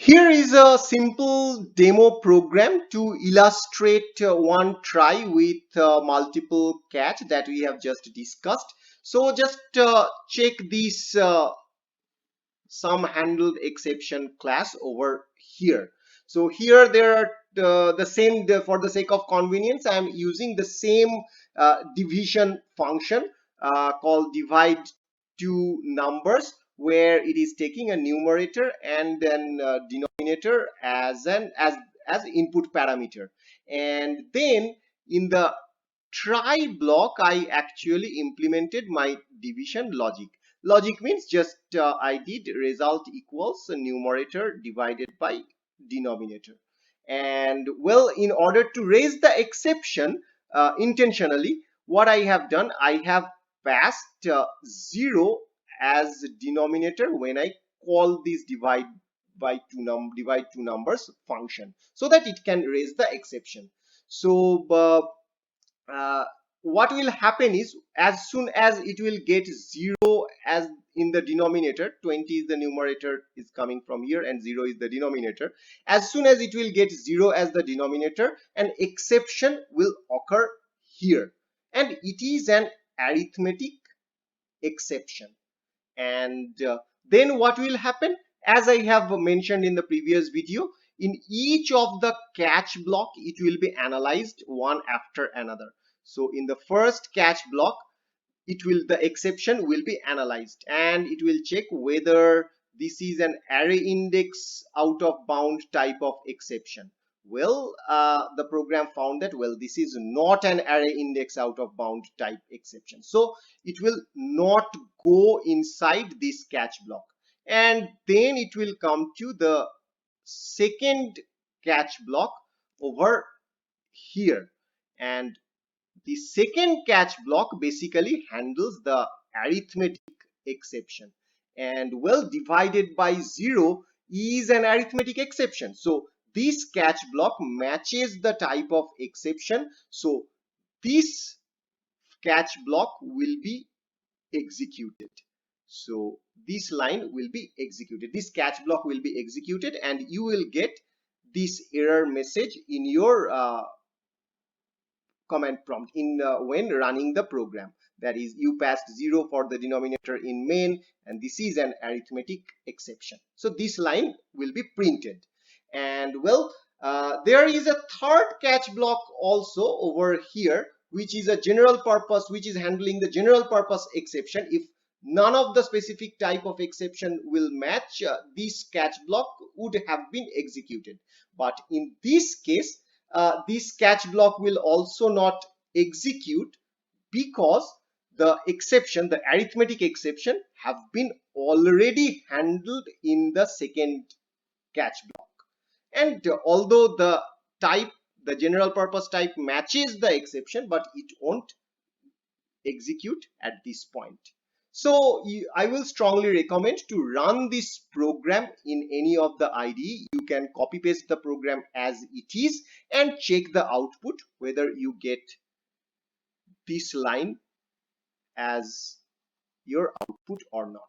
Here is a simple demo program to illustrate one try with multiple catch that we have just discussed. So just check this sum handled exception class over here. So here there are the same, for the sake of convenience I am using the same division function called divide two numbers, where it is taking a numerator and then denominator as input parameter. And then in the try block I actually implemented my division logic. Logic means just I did result equals numerator divided by denominator. And well, in order to raise the exception intentionally, what I have done, I have passed 0 as denominator when I call this divide two numbers function, so that it can raise the exception. So uh, what will happen is, as soon as it will get 0 as in the denominator, 20 is the numerator is coming from here and 0 is the denominator. As soon as it will get 0 as the denominator, an exception will occur here, and it is an arithmetic exception. And then what will happen, as I have mentioned in the previous video, in each of the catch block it will be analyzed one after another. So in the first catch block, the exception will be analyzed and it will check whether this is an array index out of bound type of exception. Well, the program found that, well, this is not an array index out of bound type exception, so it will not go inside this catch block. And then it will come to the second catch block over here, and the second catch block basically handles the arithmetic exception. And well, divided by 0 is an arithmetic exception, so this catch block matches the type of exception, so this catch block will be executed. So this line will be executed, this catch block will be executed, and you will get this error message in your command prompt in when running the program. That is, you passed 0 for the denominator in main, and this is an arithmetic exception, so this line will be printed. And well, there is a third catch block also over here, which is a general purpose, which is handling the general purpose exception. If none of the specific type of exception will match, this catch block would have been executed. But in this case, this catch block will also not execute, because the exception, the arithmetic exception, have been already handled in the second catch block. And although the general purpose type matches the exception, but it won't execute at this point. So I will strongly recommend to run this program in any of the IDE. You can copy paste the program as it is and check the output whether you get this line as your output or not.